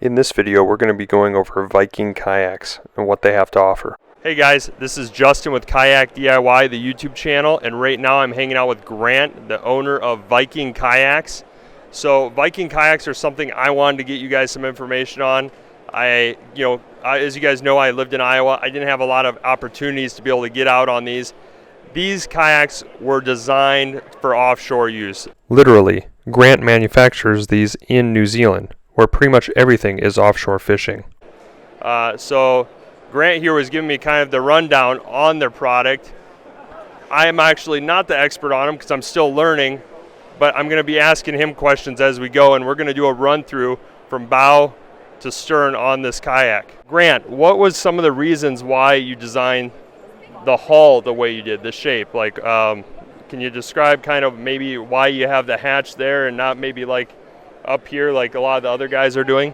In this video, we're going to be going over Viking kayaks and what they have to offer. Hey guys, this is Justin with Kayak DIY, the YouTube channel, and right now I'm hanging out with Grant, the owner of Viking Kayaks. So Viking kayaks are something I wanted to get you guys some information on. As you guys know, I lived in Iowa. I didn't have a lot of opportunities to be able to get out on these. These kayaks were designed for offshore use. Literally, Grant manufactures these in New Zealand, where pretty much everything is offshore fishing. So Grant here was giving me kind of the rundown on their product. I am actually not the expert on them because I'm still learning, but I'm going to be asking him questions as we go, and we're going to do a run through from bow to stern on this kayak. Grant, what was some of the reasons why you designed the hull the way you did, the shape? Can you describe kind of maybe why you have the hatch there and not maybe like up here like a lot of the other guys are doing?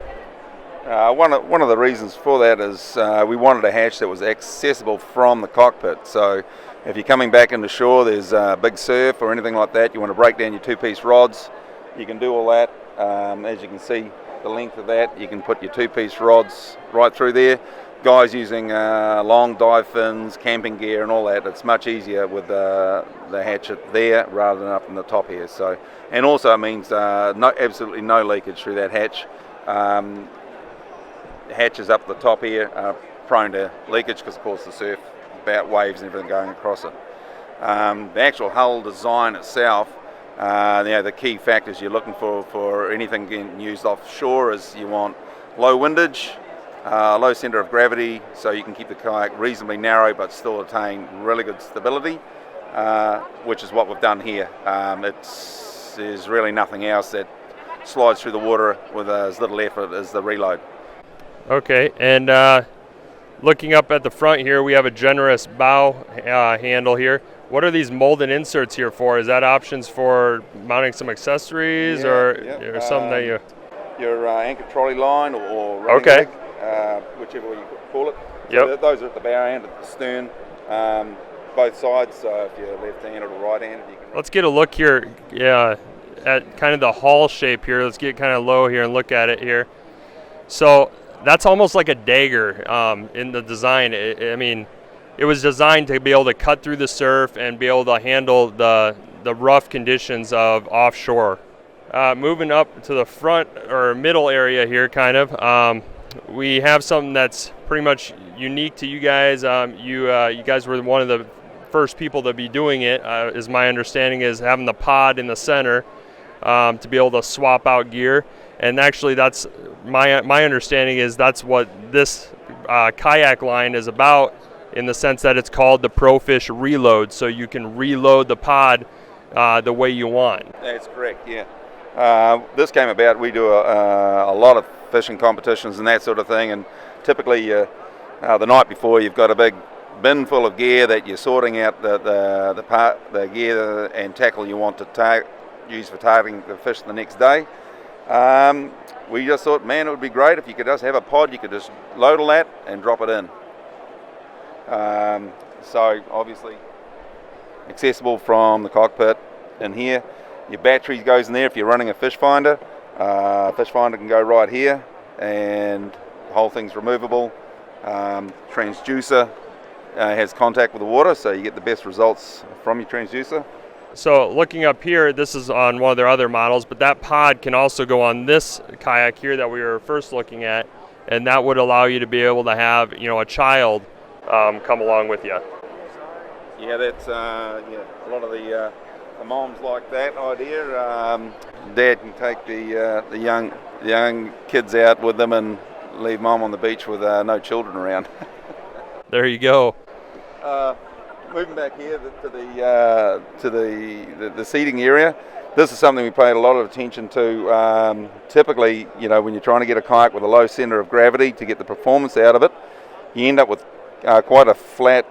One of the reasons for that is we wanted a hatch that was accessible from the cockpit. So if you're coming back into shore, there's a big surf or anything like that, you want to break down your two-piece rods, you can do all that. As you can see, the length of that, you can put your two-piece rods right through there. Guys using long dive fins, camping gear and all that, it's much easier with the hatchet there rather than up in the top here. So, and also it means absolutely no leakage through that hatch. Hatches up the top here are prone to leakage because of course the surf, about waves and everything going across it. The actual hull design itself, the key factors you're looking for anything getting used offshore is you want low windage, low center of gravity, so you can keep the kayak reasonably narrow but still attain really good stability, which is what we've done here. There's really nothing else that slides through the water with as little effort as the reload. Okay, and looking up at the front here, we have a generous bow handle here. What are these molded inserts here for? Is that options for mounting some accessories or something that you... Your anchor trolley line or running rig, whichever way you call it. Yep. So those are at the bow and at the stern, both sides. So if you're left-handed or right-handed, you can... Let's get a look here, at kind of the hull shape here. Let's get kind of low here and look at it here. So that's almost like a dagger in the design. It was designed to be able to cut through the surf and be able to handle the rough conditions of offshore. Moving up to the front or middle area here kind of, we have something that's pretty much unique to you guys. You guys were one of the first people to be doing it, is my understanding, is having the pod in the center to be able to swap out gear. And actually that's my understanding is that's what this kayak line is about, in the sense that it's called the PROFISH reload, so you can reload the pod the way you want. That's correct, yeah. This came about, we do a lot of fishing competitions and that sort of thing, and typically the night before you've got a big bin full of gear that you're sorting out the gear and tackle you want to use for targeting the fish the next day. We just thought, man, it would be great if you could just have a pod, you could just load all that and drop it in. So obviously accessible from the cockpit in here. Your battery goes in there if you're running a fish finder. Fish finder can go right here, and the whole thing's removable. Transducer has contact with the water, so you get the best results from your transducer. So looking up here, this is on one of their other models, but that pod can also go on this kayak here that we were first looking at, and that would allow you to be able to have, a child come along with you. Yeah, that's a lot of the moms like that idea. Dad can take the young kids out with them and leave mom on the beach with no children around. There you go. Moving back here to the seating area, this is something we paid a lot of attention to. Typically, when you're trying to get a kayak with a low center of gravity to get the performance out of it, you end up with quite a flat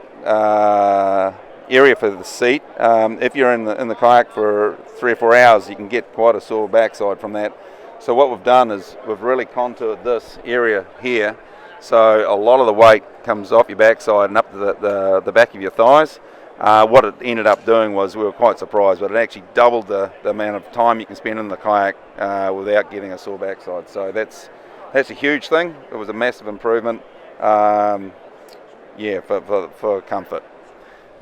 area for the seat. If you're in the kayak for 3 or 4 hours, you can get quite a sore backside from that. So what we've done is we've really contoured this area here, so a lot of the weight comes off your backside and up to the back of your thighs. What it ended up doing was, we were quite surprised, but it actually doubled the amount of time you can spend in the kayak without getting a sore backside. So that's that's a huge thing. It was a massive improvement, yeah, for comfort.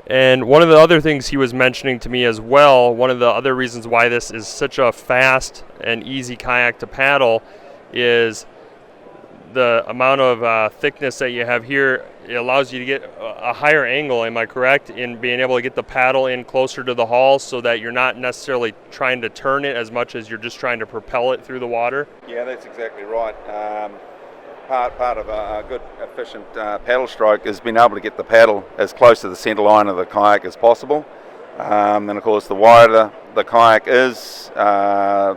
And one of the other things he was mentioning to me as well, one of the other reasons why this is such a fast and easy kayak to paddle is the amount of thickness that you have here. It allows you to get a higher angle, am I correct, in being able to get the paddle in closer to the hull so that you're not necessarily trying to turn it as much as you're just trying to propel it through the water? Yeah, that's exactly right. Part of a good, efficient paddle stroke is being able to get the paddle as close to the centre line of the kayak as possible. And of course, the wider the kayak is, that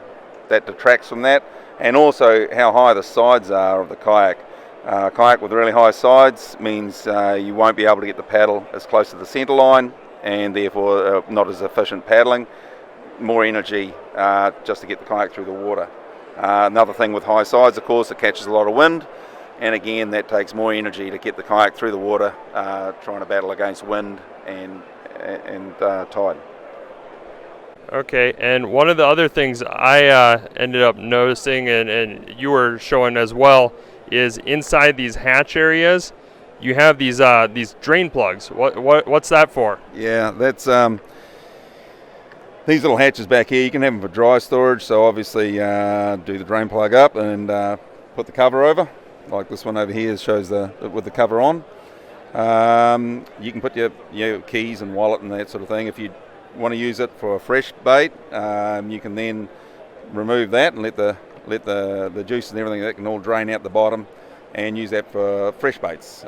detracts from that, and also how high the sides are of the kayak. Kayak with really high sides means you won't be able to get the paddle as close to the centre line, and therefore not as efficient paddling. More energy just to get the kayak through the water. Another thing with high sides, of course, it catches a lot of wind, and again that takes more energy to get the kayak through the water, trying to battle against wind and tide. Okay, and one of the other things I ended up noticing, and you were showing as well, is inside these hatch areas, you have these drain plugs. What's that for? Yeah, that's these little hatches back here. You can have them for dry storage. So obviously, do the drain plug up and put the cover over, like this one over here shows with the cover on. You can put your keys and wallet and that sort of thing. If you want to use it for a fresh bait, you can then remove that and let the juices and everything that can all drain out the bottom, and use that for fresh baits.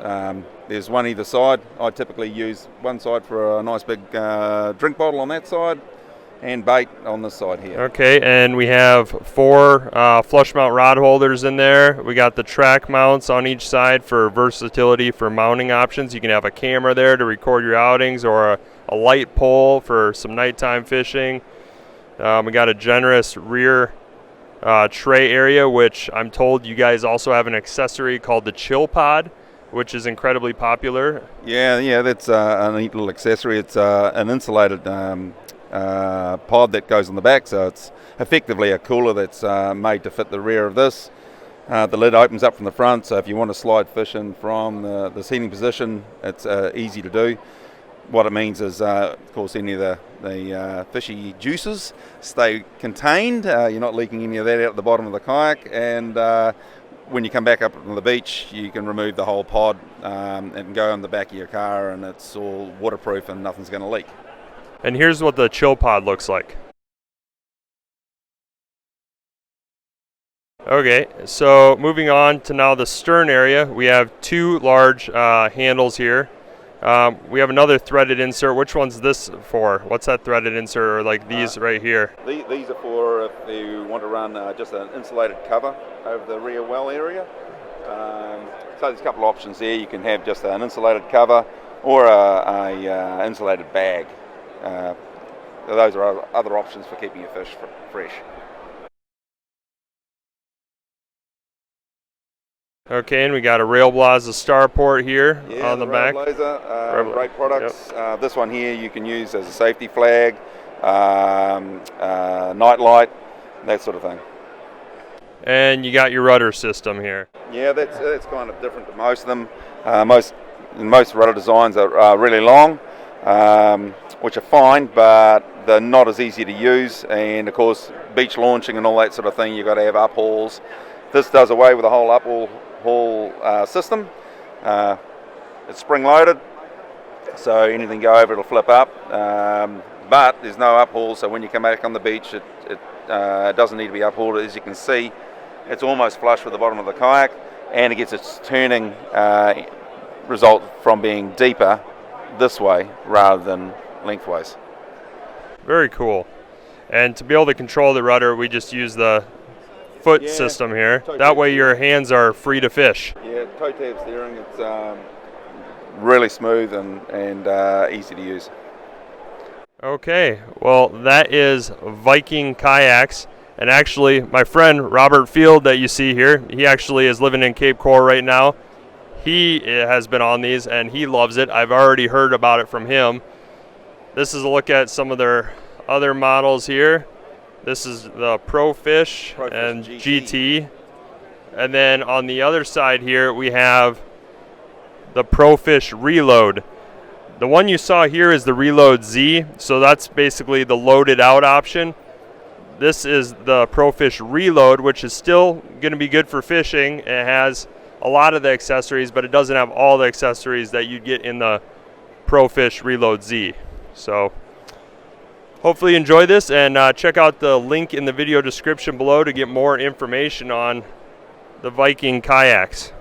There's one either side. I typically use one side for a nice big drink bottle on that side, and bait on this side here. Okay, and we have 4 flush mount rod holders in there. We got the track mounts on each side for versatility for mounting options. You can have a camera there to record your outings, or a light pole for some nighttime fishing. We got a generous rear tray area, which I'm told you guys also have an accessory called the chill pod, which is incredibly popular. Yeah, that's a neat little accessory. It's an insulated pod that goes on the back, so it's effectively a cooler that's made to fit the rear of this. The lid opens up from the front, so if you want to slide fish in from the seating position, it's easy to do. What it means is, of course, any of the fishy juices stay contained. You're not leaking any of that out the bottom of the kayak, and when you come back up on the beach, you can remove the whole pod and go on the back of your car, and it's all waterproof and nothing's going to leak. And here's what the chill pod looks like. Okay, so moving on to now the stern area, we have 2 large handles here. We have another threaded insert. Which one's this for? What's that threaded insert, or like these right here? These are for if you want to run just an insulated cover over the rear well area. So there's a couple of options there. You can have just an insulated cover or a insulated bag. Those are other options for keeping your fish fresh. Okay, and we got a Railblaza starport here on the back. Railblaza, great products. Yep. This one here you can use as a safety flag, night light, that sort of thing. And you got your rudder system here. Yeah, that's kind of different to most of them. Most rudder designs are really long, which are fine, but they're not as easy to use. And of course, beach launching and all that sort of thing, you've got to have uphauls. This does away with the whole uphauls system. It's spring loaded, so anything go over it'll flip up, but there's no uphaul, so when you come back on the beach it doesn't need to be uphauled. As you can see, it's almost flush with the bottom of the kayak, and it gets its turning result from being deeper this way rather than lengthways. Very cool. And to be able to control the rudder, we just use the foot system here. That way your hands are free to fish. Yeah, toe tab steering. It's really smooth and easy to use. Okay, well that is Viking Kayaks. And actually my friend Robert Field that you see here, he actually is living in Cape Coral right now. He has been on these and he loves it. I've already heard about it from him. This is a look at some of their other models here. This is the PROFISH and GT. And then on the other side here, we have the PROFISH Reload. The one you saw here is the Reload Z, so that's basically the loaded out option. This is the PROFISH Reload, which is still going to be good for fishing. It has a lot of the accessories, but it doesn't have all the accessories that you'd get in the PROFISH Reload Z. So hopefully you enjoy this, and check out the link in the video description below to get more information on the Viking kayaks.